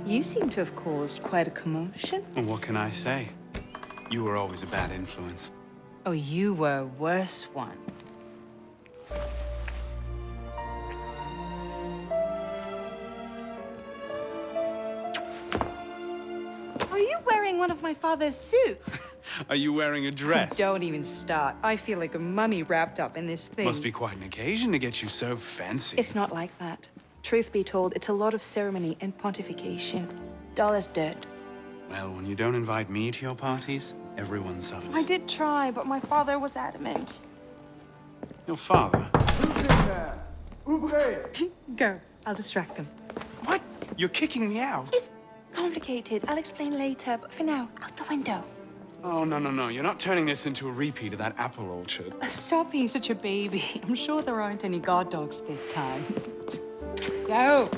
You seem to have caused quite a commotion. Well, what can I say? You were always a bad influence. Oh, you were a worse one. Are you wearing one of my father's suits? Are you wearing a dress? Don't even start. I feel like a mummy wrapped up in this thing. Must be quite an occasion to get you so fancy. It's not like that. Truth be told, it's a lot of ceremony and pontification. Dull as dirt. Well, when you don't invite me to your parties, everyone suffers. I did try, but my father was adamant. Your father? Go. I'll distract them. What? You're kicking me out? It's complicated. I'll explain later, but for now, out the window. Oh, no. You're not turning this into a repeat of that apple orchard. Stop being such a baby. I'm sure there aren't any guard dogs this time. Go!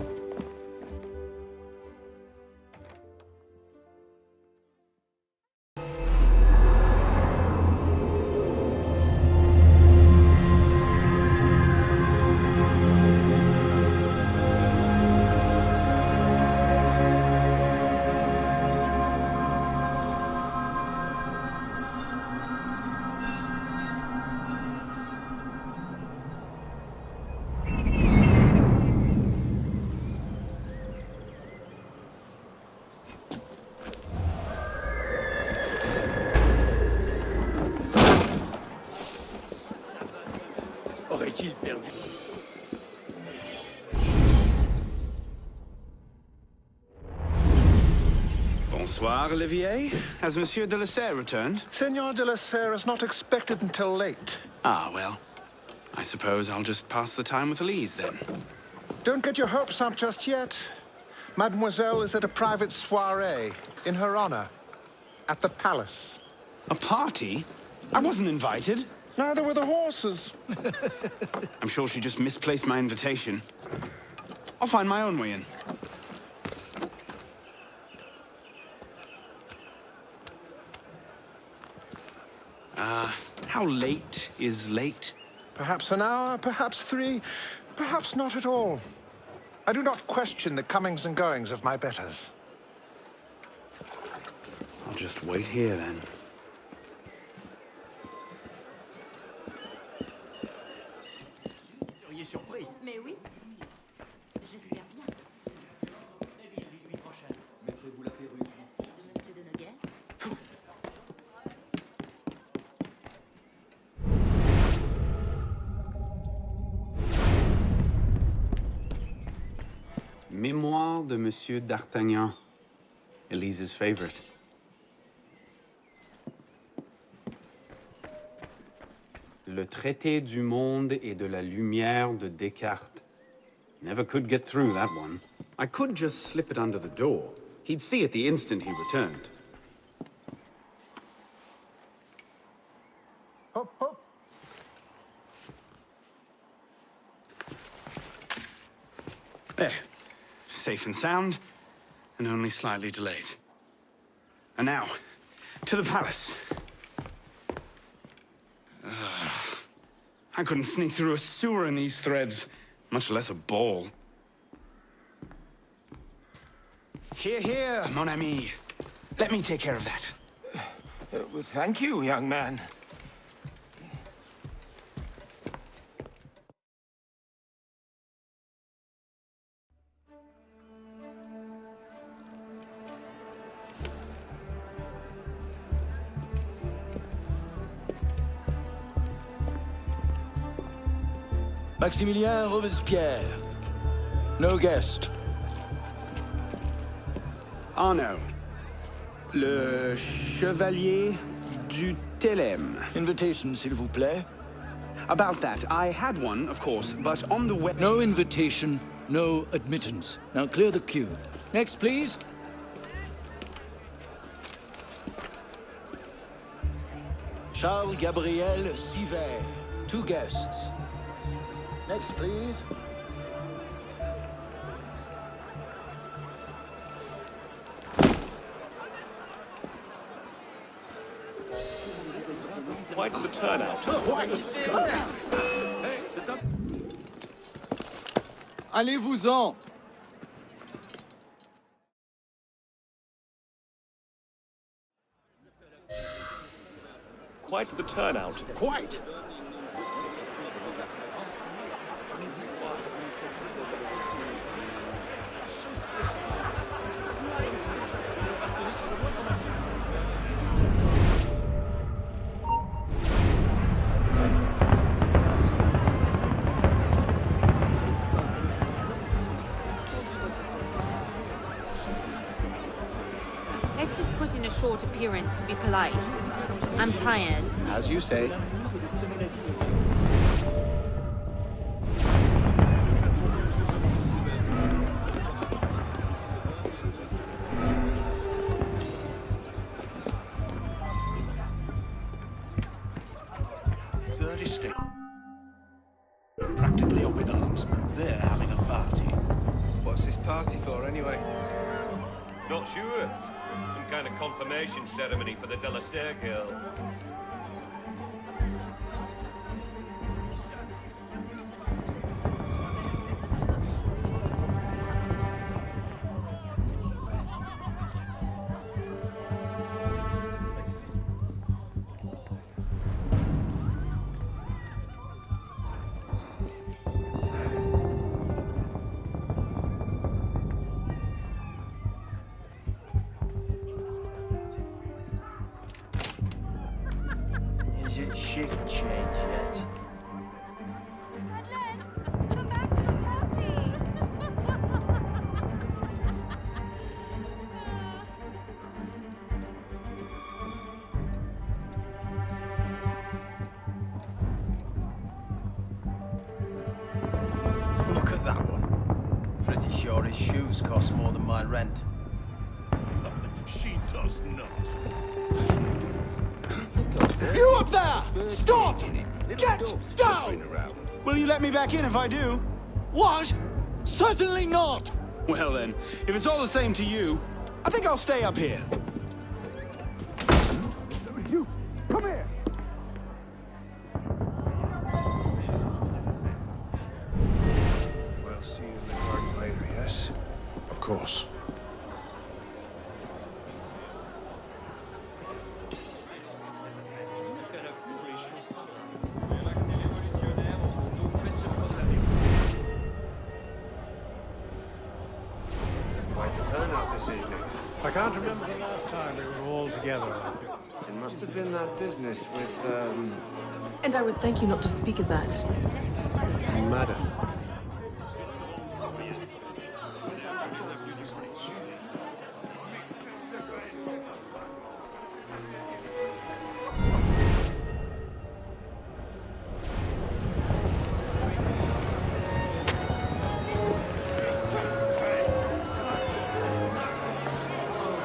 Aurait-il perdu? Bonsoir, Olivier. Has Monsieur de la Serre returned? Senor de la Serre is not expected until late. Ah, well. I suppose I'll just pass the time with Elise, then. Don't get your hopes up just yet. Mademoiselle is at a private soiree in her honor at the palace. A party? I wasn't invited. Neither were the horses. I'm sure she just misplaced my invitation. I'll find my own way in. How late is late? Perhaps an hour, perhaps 3, perhaps not at all. I do not question the comings and goings of my betters. I'll just wait here, then. Surpris. Mais oui. J'espère bien. Mettrez-vous la perruque. De Monsieur de Noguer. Mémoire de Monsieur d'Artagnan. Elise's favorite. Le traité du monde et de la lumière de Descartes. Never could get through that one. I could just slip it under the door. He'd see it the instant he returned. Hop, hop. There. Safe and sound, and only slightly delayed. And now, to the palace. I couldn't sneak through a sewer in these threads, much less a ball. Here, mon ami. Let me take care of that. Well, thank you, young man. Maximilien Robespierre. No guest. Arno. Le chevalier du Télème. Invitation, s'il vous plaît. About that, I had one, of course, but on the web... No invitation, no admittance. Now clear the queue. Next, please. Charles Gabriel Siver. 2 guests. Next, please. Quite the turnout. Allez-vous-en. Quite the turnout. Quite. Let's just put in a short appearance to be polite. I'm tired. As you say. Practically up in arms. They're having a party. What's this party for, anyway? Not sure. Some kind of confirmation ceremony for the Delasere girl. Is it shift change yet? Come back to the party! Look at that one. Pretty sure his shoes cost more than my rent. She does not. You up there! Stop! Get down! Will you let me back in if I do? What? Certainly not! Well then, if it's all the same to you, I think I'll stay up here. You, come here. We'll see you in the garden later, yes? Of course. Quite the turnout this evening. I can't remember the last time we were all together like this. It must have been that business with, And I would thank you not to speak of that. Madam.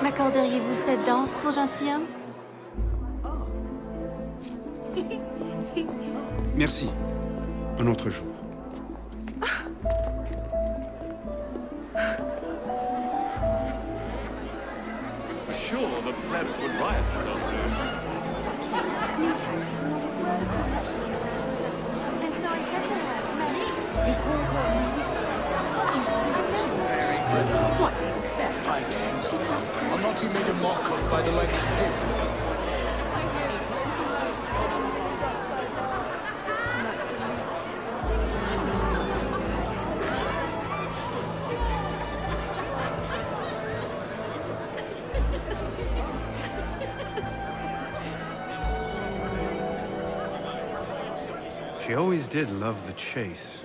M'accorderiez-vous cette danse pour gentilhomme? Merci. Un autre jour. Sure, the plebs would riot this afternoon. And so I said to her, Marie, what do you expect? She's half sick. I'm not to be made a mock of by the likes of you. She always did love the chase.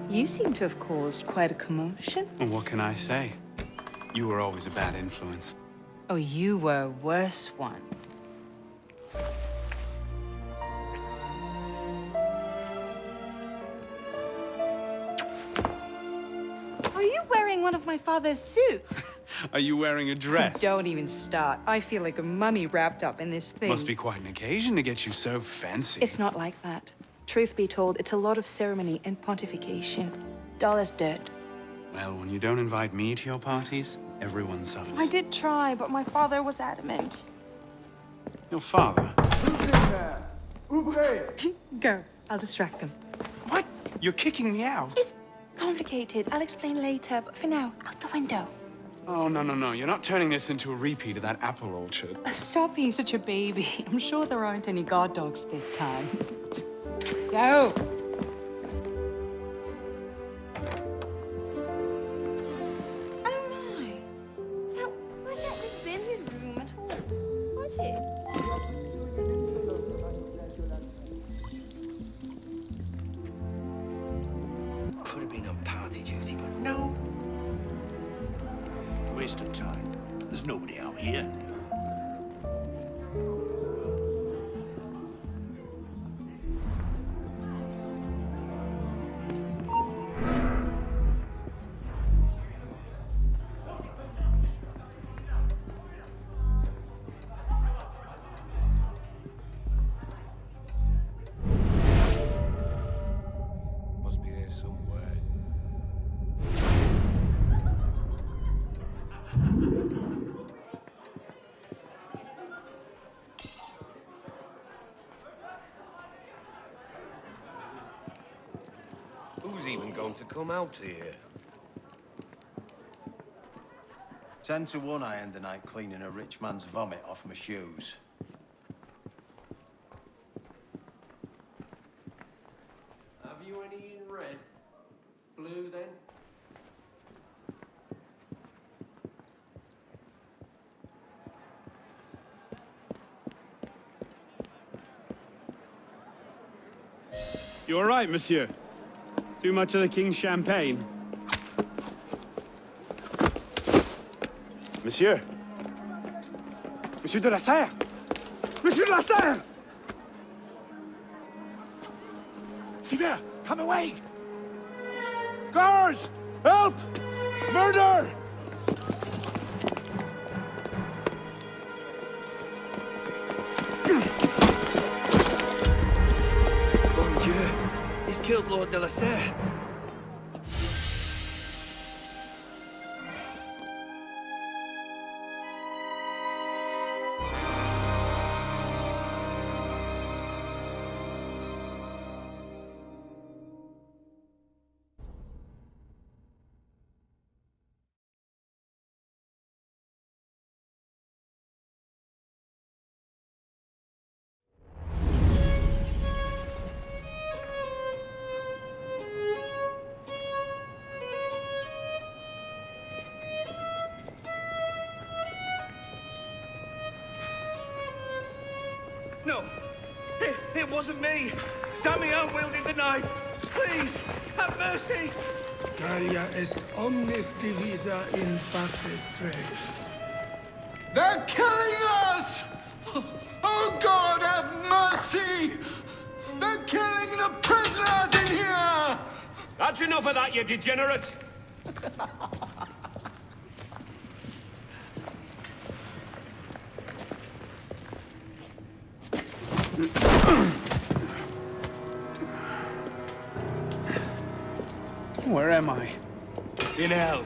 You seem to have caused quite a commotion. Well, what can I say? You were always a bad influence. Oh, you were a worse one. Are you wearing one of my father's suits? Are you wearing a dress? Don't even start. I feel like a mummy wrapped up in this thing. Must be quite an occasion to get you so fancy. It's not like that. Truth be told, it's a lot of ceremony and pontification. Dull as dirt. Well, when you don't invite me to your parties, everyone suffers. I did try, but my father was adamant. Your father? Who's in there? Ouvrez! Go. I'll distract them. What? You're kicking me out? It's complicated. I'll explain later, but for now, out the window. Oh, no, no, no. You're not turning this into a repeat of that apple orchard. Stop being such a baby. I'm sure there aren't any guard dogs this time. Go! Oh my. That wasn't the billiard room at all, was it? Could have been on party duty, but no. Waste of time. There's nobody out here. Must be here somewhere. Who's even going to come out here? 10 to 1 I end the night cleaning a rich man's vomit off my shoes. Have you any in red? Blue, then? You all right, monsieur? Too much of the king's champagne? Monsieur? Monsieur de la Serre? Monsieur de la Serre! Sylvain, come away! Guards! Help! Murder! Mon Dieu! He's killed Lord de la Serre. No! It wasn't me! Damian wielded the knife! Please! Have mercy! Gallia est omnis divisa in partes tres. They're killing us! Oh, God, have mercy! They're killing the prisoners in here! That's enough of that, you degenerate! Where am I? In hell.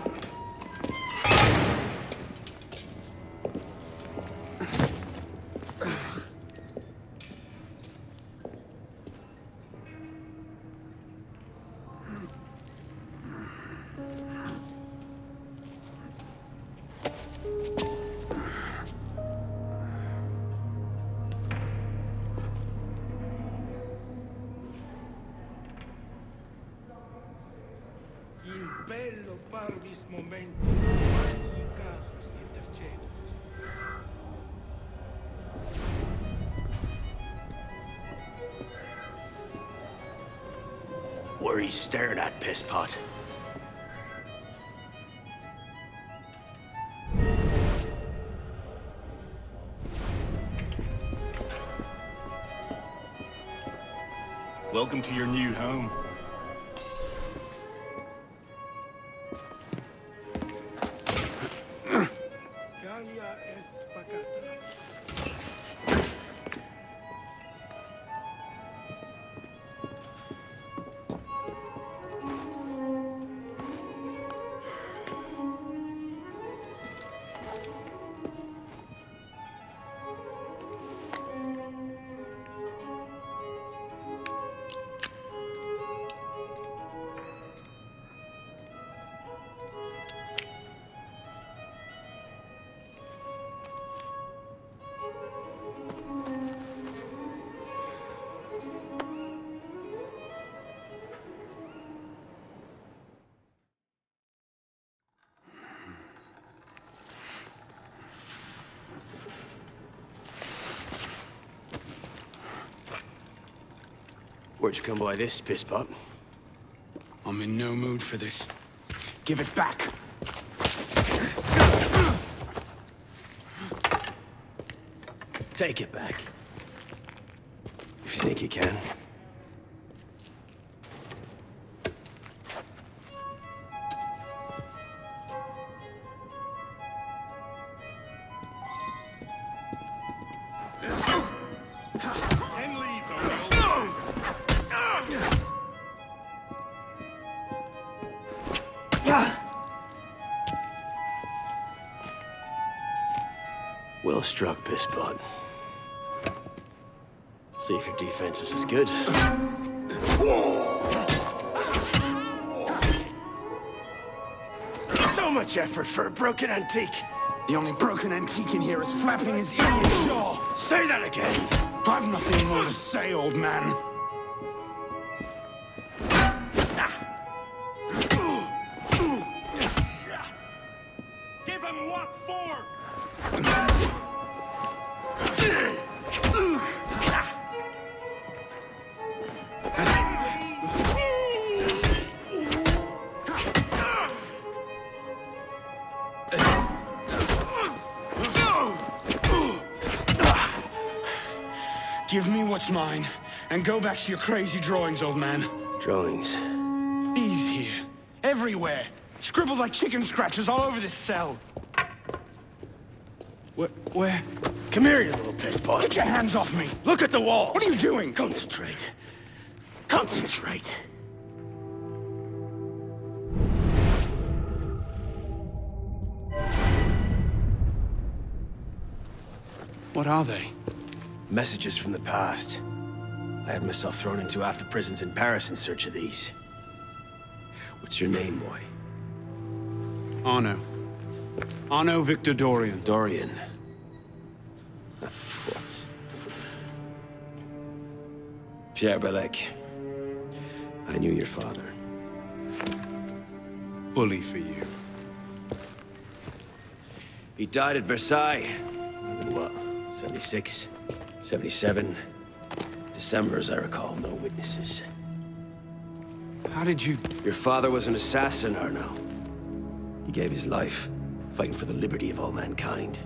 In bello parvis momentis, magni casus intercedit. What are you staring at, pisspot? Welcome to your new home. Gallia est pacata. Where'd you come by this, pisspot? I'm in no mood for this. Give it back. Take it back. If you think you can. Well struck, pisspot. See if your defense is as good. So much effort for a broken antique. The only broken antique in here is flapping his idiot jaw. Say that again. I've nothing more to say, old man. Give him what for? Give me what's mine, and go back to your crazy drawings, old man. Drawings? These here. Everywhere. Scribbled like chicken scratches all over this cell. Where? Come here, you little pisspot. Get your hands off me! Look at the wall! What are you doing? Concentrate. Concentrate. What are they? Messages from the past. I had myself thrown into half the prisons in Paris in search of these. What's your name, boy? Arno. Arno Victor Dorian. Dorian. Of course. Pierre Belec. I knew your father. Bully for you. He died at Versailles. In what, 76? 77? December, as I recall, no witnesses. How did you... Your father was an assassin, Arno. He gave his life, fighting for the liberty of all mankind.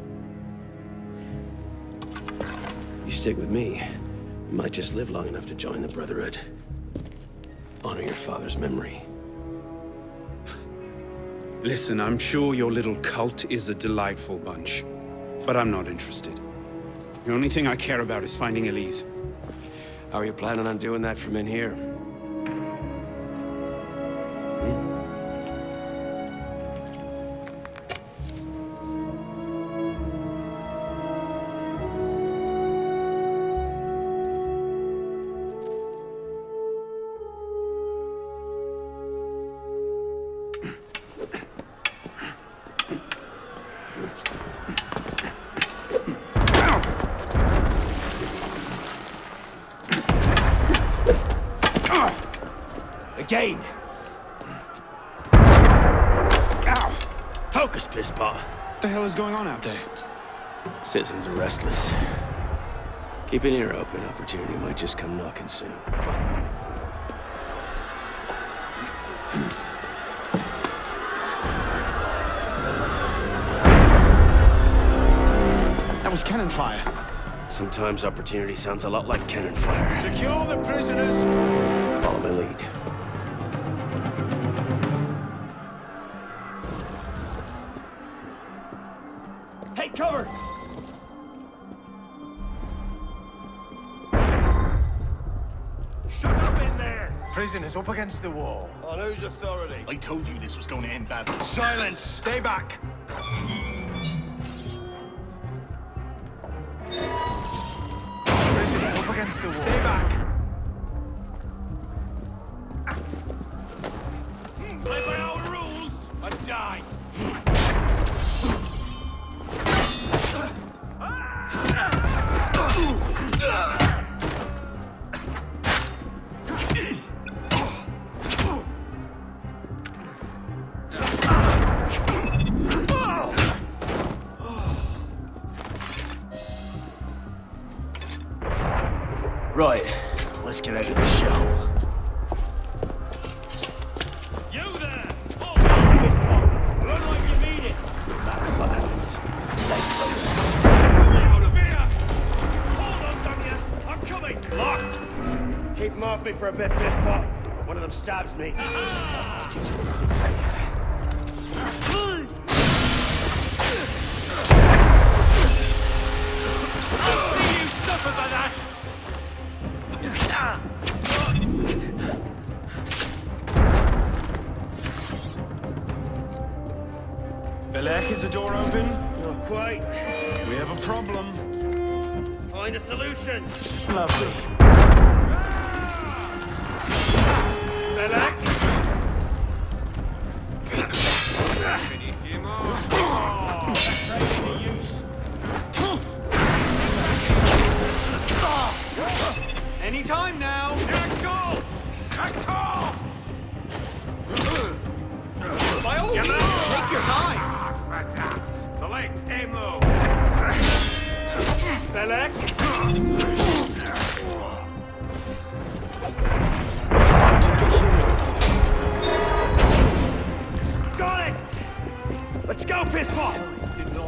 You stick with me, you might just live long enough to join the Brotherhood. Honor your father's memory. Listen, I'm sure your little cult is a delightful bunch, but I'm not interested. The only thing I care about is finding Elise. How are you planning on doing that from in here? Again! Ow! Focus, pisspot. What the hell is going on out there? Citizens are restless. Keep an ear open. Opportunity might just come knocking soon. That was cannon fire. Sometimes opportunity sounds a lot like cannon fire. Secure the prisoners! Follow my lead. Take cover! Shut up in there! Prisoners up against the wall. On whose authority? I told you this was going to end badly. Silence! Stay back! Prisoners up against the wall. Stay back! Play by our rules or die! Right, let's get out of this shell. me for a bit, pisspot. One of them stabs me. I'll see you suffer by that! Belek, is the door open? Not quite. We have a problem. Find a solution. Lovely. Belek! Anytime now! By all means, take your time! The legs, aim low. Belek! Got it! Let's go, pisspot!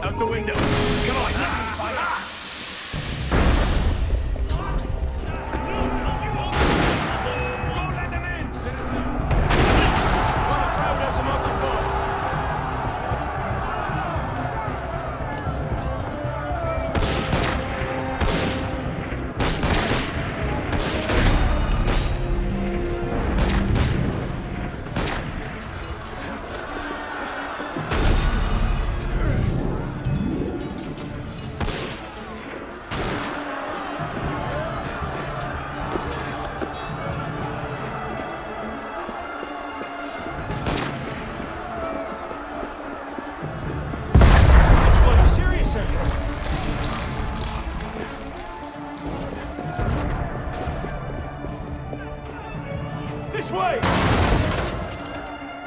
Out the window. Come on. This way!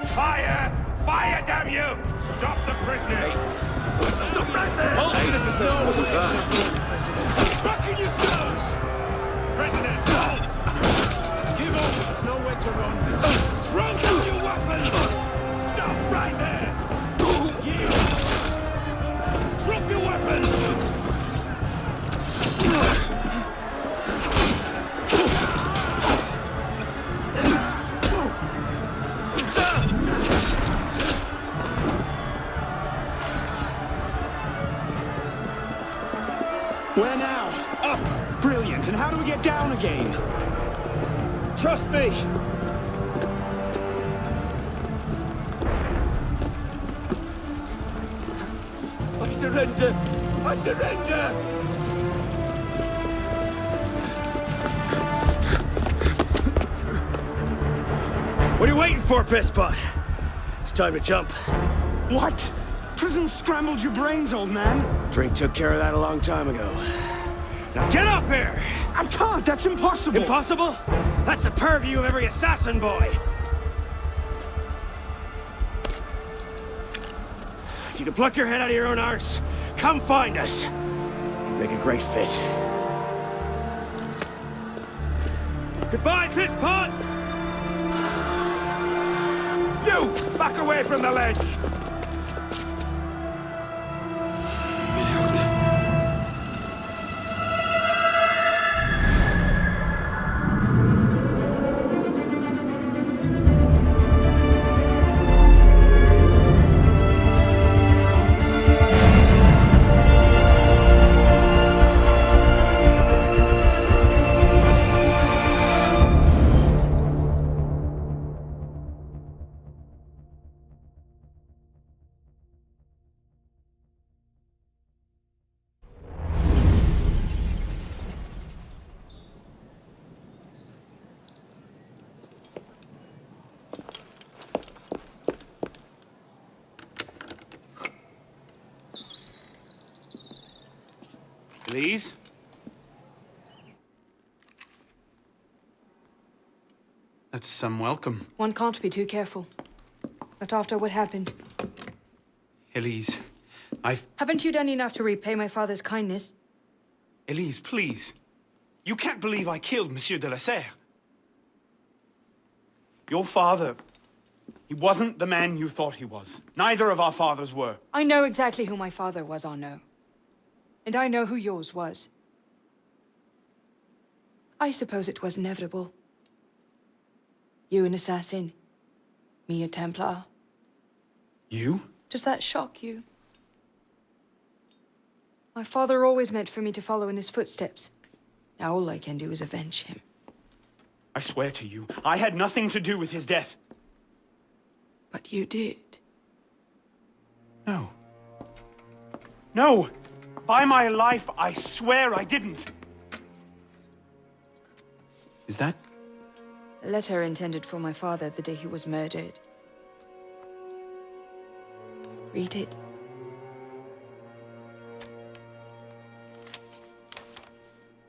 Fire! Fire, damn you! Stop the prisoners! Stop right there! Hold it! No! Back in your cells! Prisoners, halt! Give up! There's nowhere to run. Throw down your weapons! Stop right there! Drop your weapons! Where now? Up! Brilliant. And how do we get down again? Trust me! I surrender! I surrender! What are you waiting for, pisspot? It's time to jump. What? Prison scrambled your brains, old man. Drink took care of that a long time ago. Now get up here! I can't. That's impossible. Impossible? That's the purview of every assassin boy. If you can pluck your head out of your own arse, come find us. Make a great fit. Goodbye, pisspot! You! Back away from the ledge! Please? That's some welcome. One can't be too careful. Not after what happened. Elise, Haven't you done enough to repay my father's kindness? Elise, please. You can't believe I killed Monsieur de la Serre. Your father, he wasn't the man you thought he was. Neither of our fathers were. I know exactly who my father was, Arno. And I know who yours was. I suppose it was inevitable. You an assassin, me a Templar. You? Does that shock you? My father always meant for me to follow in his footsteps. Now all I can do is avenge him. I swear to you, I had nothing to do with his death. But you did. No. No! By my life, I swear I didn't! Is that... A letter intended for my father the day he was murdered. Read it.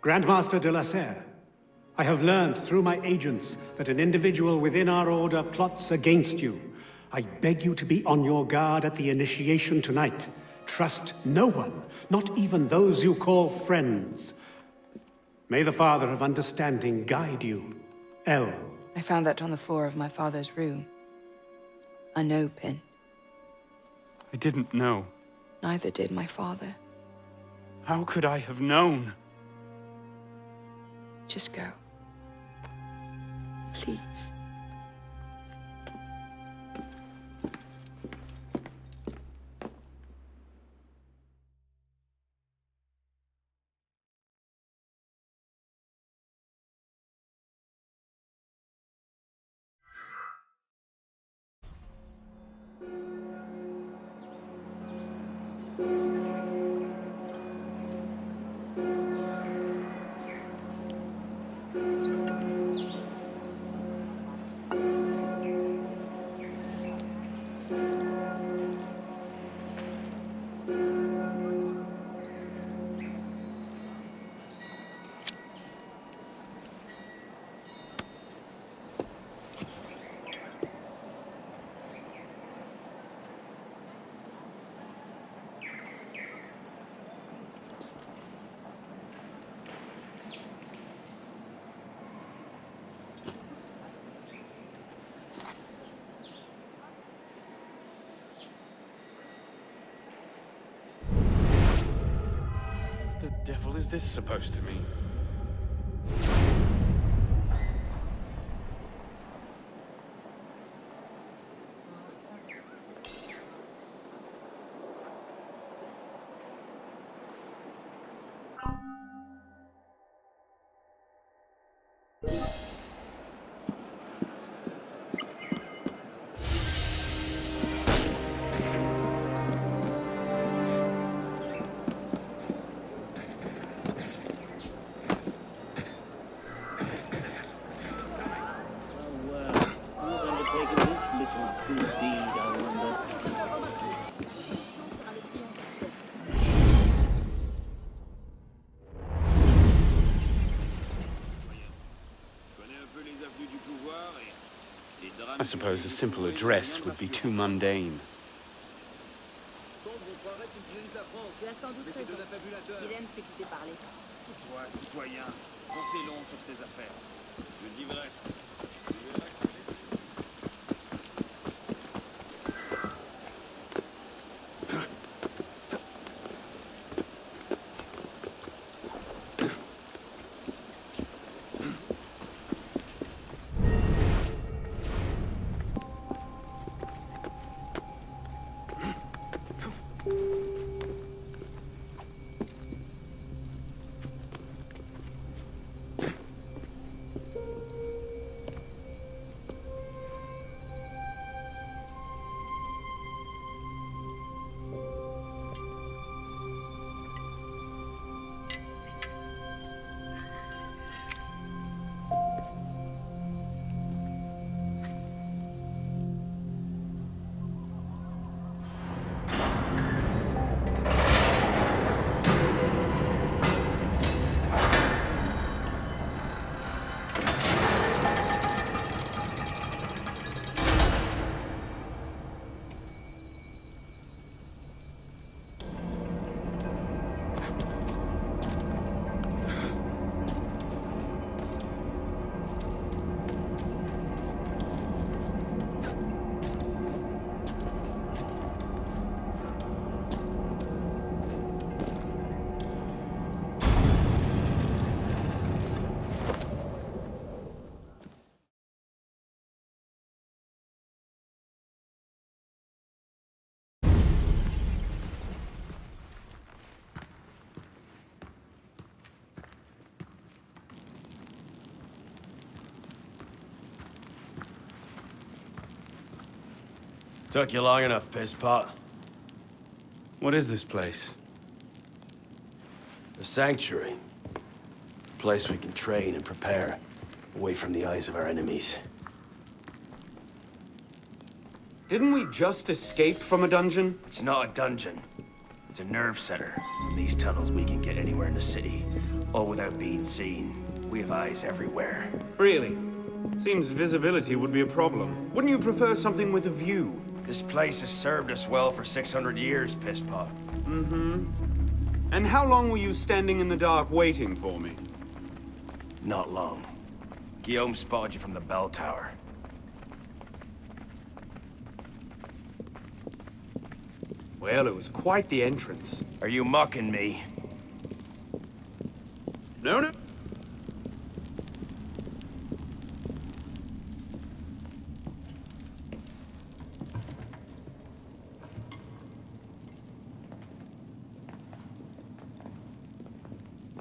Grandmaster de la Serre, I have learned through my agents that an individual within our order plots against you. I beg you to be on your guard at the initiation tonight. Trust no one, not even those you call friends. May the Father of Understanding guide you. L. I found that on the floor of my father's room. Unopened. I didn't know. Neither did my father. How could I have known? Just go. Please. What the devil is this supposed to mean? I suppose a simple address would be too mundane. Took you long enough, pisspot. What is this place? The sanctuary. A place we can train and prepare, away from the eyes of our enemies. Didn't we just escape from a dungeon? It's not a dungeon. It's a nerve center. In these tunnels, we can get anywhere in the city, all without being seen. We have eyes everywhere. Really? Seems visibility would be a problem. Wouldn't you prefer something with a view? This place has served us well for 600 years, pisspot. Mm-hmm. And how long were you standing in the dark waiting for me? Not long. Guillaume spotted you from the bell tower. Well, it was quite the entrance. Are you mocking me? No.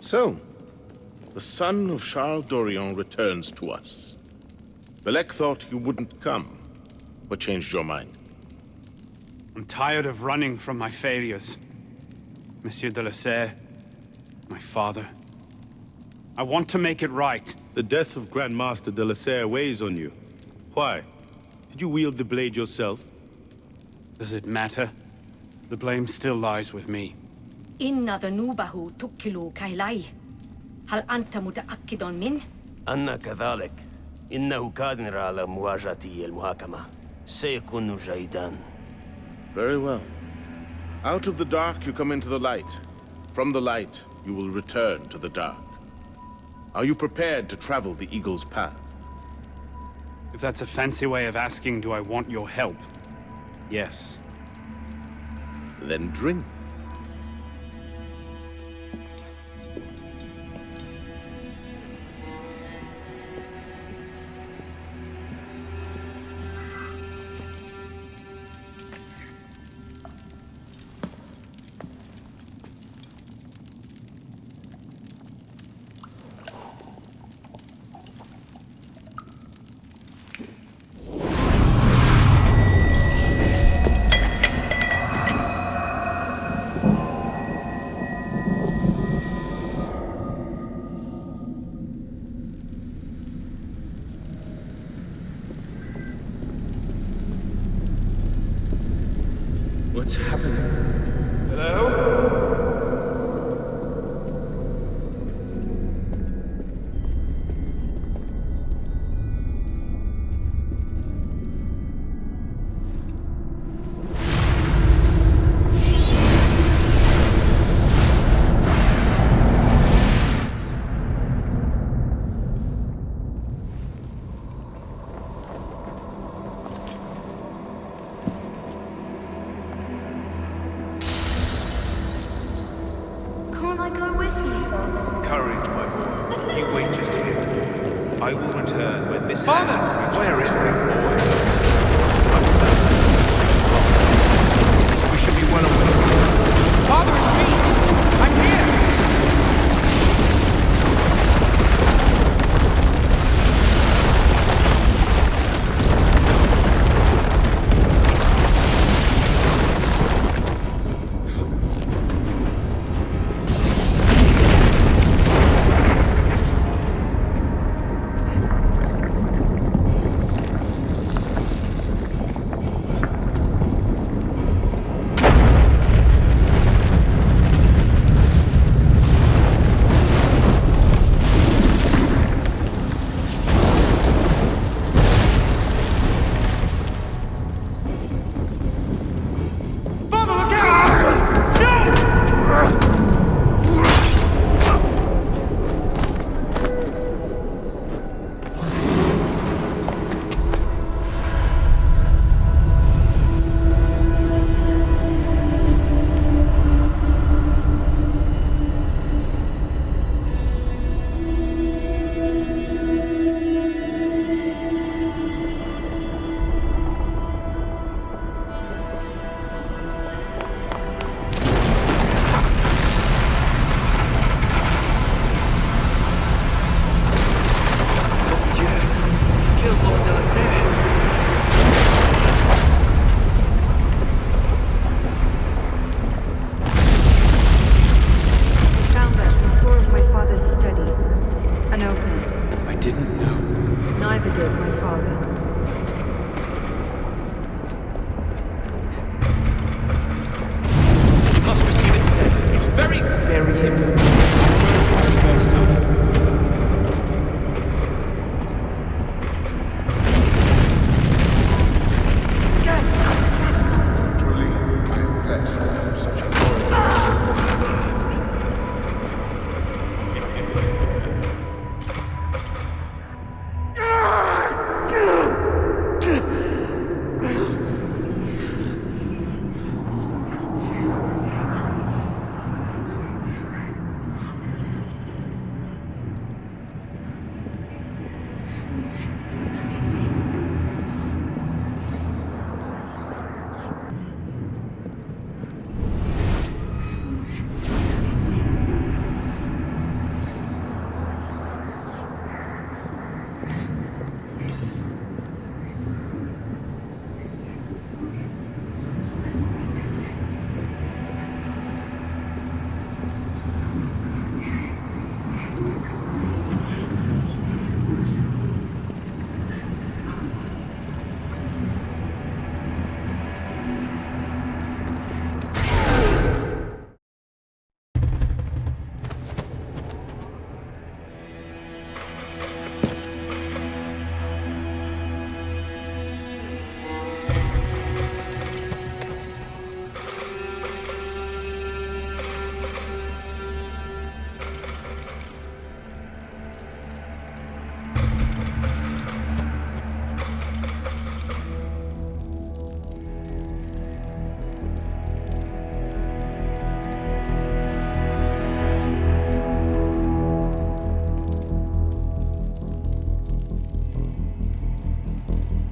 So, the son of Charles Dorian returns to us. Belek thought you wouldn't come, but changed your mind. I'm tired of running from my failures. Monsieur de la Serre, my father. I want to make it right. The death of Grand Master de la Serre weighs on you. Why? Did you wield the blade yourself? Does it matter? The blame still lies with me. إن ذنوبه تكل كيلي. هل أنت متأكد من؟ أنا كذلك. إنه قادر على مواجهة المحاكمة. سيكون جيدا. Very well. Out of the dark you come into the light. From the light you will return to the dark. Are you prepared to travel the Eagle's path? If that's a fancy way of asking, do I want your help? Yes. Then drink. What's happening? Hello? Can't I go with you, Father? Courage, my boy. You wait just here. I will return when this... Father! Where is that boy? I'm certain. We should be well away. Father, it's me! I'm here! very important. First time. Truly, I am blessed to have such a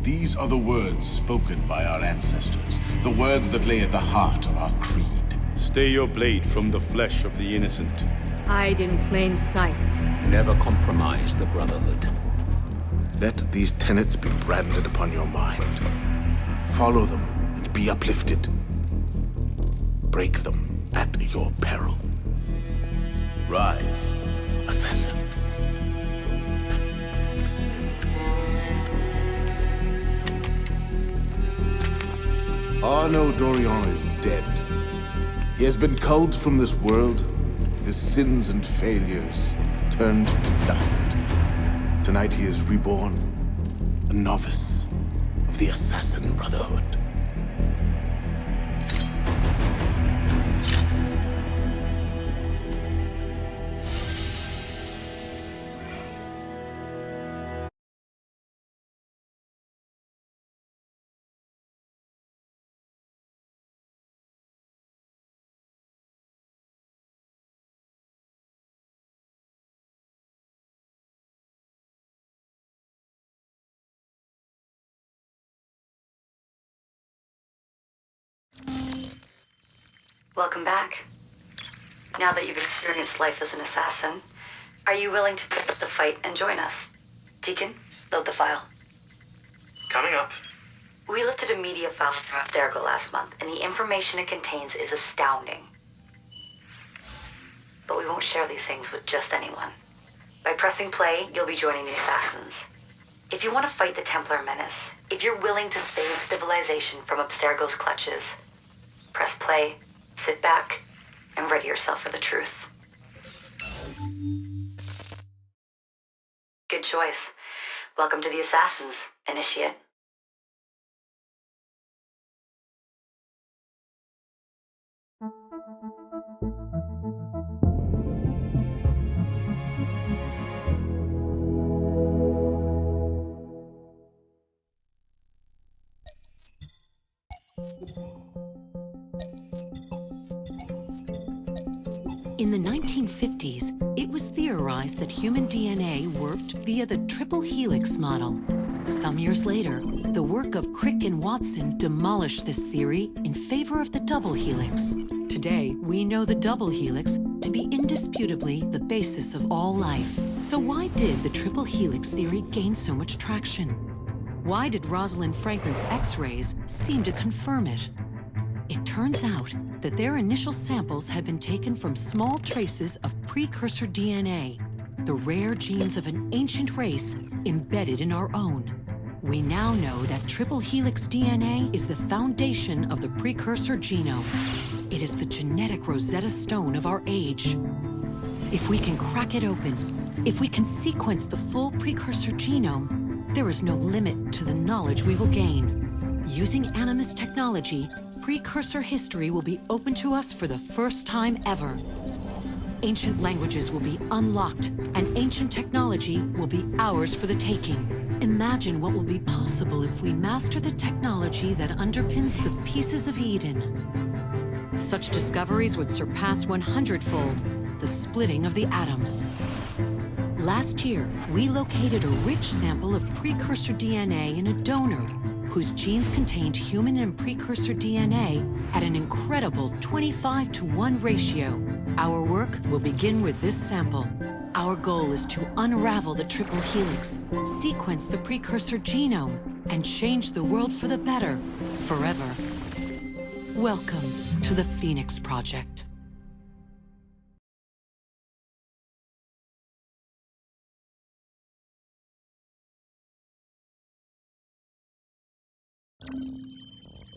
These are the words spoken by our ancestors, the words that lay at the heart of our creed. Stay your blade from the flesh of the innocent. Hide in plain sight. Never compromise the Brotherhood. Let these tenets be branded upon your mind. Follow them and be uplifted. Break them at your peril. Rise, assassin. Arno Dorian is dead. He has been culled from this world, his sins and failures turned to dust. Tonight he is reborn, a novice of the Assassin Brotherhood. Welcome back. Now that you've experienced life as an assassin, are you willing to pick up the fight and join us? Deacon, load the file. Coming up. We lifted a media file from Abstergo last month, and the information it contains is astounding. But we won't share these things with just anyone. By pressing play, you'll be joining the assassins. If you want to fight the Templar menace, if you're willing to save civilization from Abstergo's clutches, press play, sit back, and ready yourself for the truth. Good choice. Welcome to the Assassins, Initiate. In the 1950s, it was theorized that human DNA worked via the triple helix model. Some years later, the work of Crick and Watson demolished this theory in favor of the double helix. Today, we know the double helix to be indisputably the basis of all life. So why did the triple helix theory gain so much traction? Why did Rosalind Franklin's X-rays seem to confirm it? It turns out that their initial samples had been taken from small traces of precursor DNA, the rare genes of an ancient race embedded in our own. We now know that triple helix DNA is the foundation of the precursor genome. It is the genetic Rosetta Stone of our age. If we can crack it open, if we can sequence the full precursor genome, there is no limit to the knowledge we will gain. Using Animus technology, precursor history will be open to us for the first time ever. Ancient languages will be unlocked, and ancient technology will be ours for the taking. Imagine what will be possible if we master the technology that underpins the pieces of Eden. Such discoveries would surpass 100-fold the splitting of the atom. Last year, we located a rich sample of precursor DNA in a donor whose genes contained human and precursor DNA at an incredible 25-to-1 ratio. Our work will begin with this sample. Our goal is to unravel the triple helix, sequence the precursor genome, and change the world for the better, forever. Welcome to the Phoenix Project.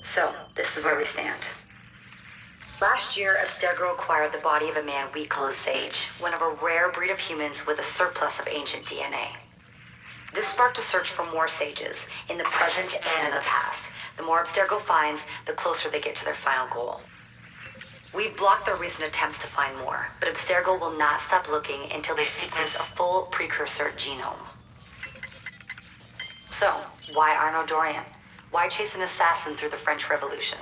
So, this is where we stand. Last year, Abstergo acquired the body of a man we call a Sage, one of a rare breed of humans with a surplus of ancient DNA. This sparked a search for more Sages, in the present and in the past. The more Abstergo finds, the closer they get to their final goal. We've blocked their recent attempts to find more, but Abstergo will not stop looking until they sequence a full precursor genome. So, why Arno Dorian? Why chase an assassin through the French Revolution?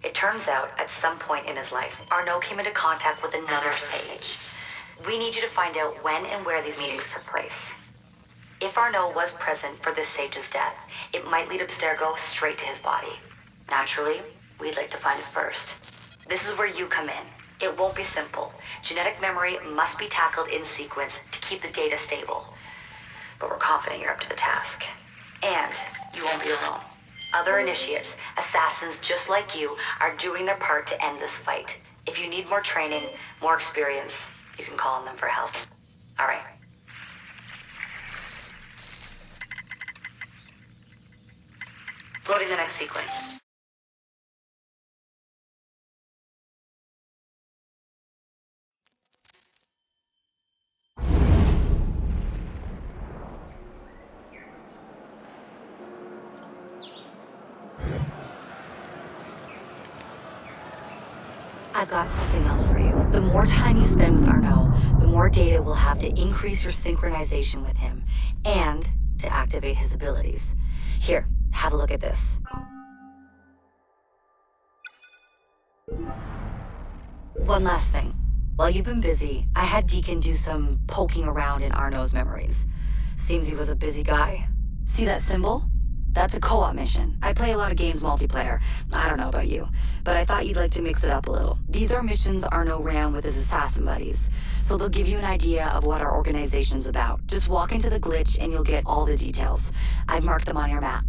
It turns out, at some point in his life, Arno came into contact with another Sage. We need you to find out when and where these meetings took place. If Arno was present for this Sage's death, it might lead Abstergo straight to his body. Naturally, we'd like to find it first. This is where you come in. It won't be simple. Genetic memory must be tackled in sequence to keep the data stable. But we're confident you're up to the task. And you won't be alone. Other initiates, assassins just like you, are doing their part to end this fight. If you need more training, more experience, you can call on them for help. All right. Loading the next sequence. I've got something else for you. The more time you spend with Arno, the more data we'll have to increase your synchronization with him, and to activate his abilities. Here, have a look at this. One last thing. While you've been busy, I had Deacon do some poking around in Arno's memories. Seems he was a busy guy. See that symbol? That's a co-op mission. I play a lot of games multiplayer. I don't know about you, but I thought you'd like to mix it up a little. These are missions Arno ran with his assassin buddies, so they'll give you an idea of what our organization's about. Just walk into the glitch and you'll get all the details. I've marked them on your map.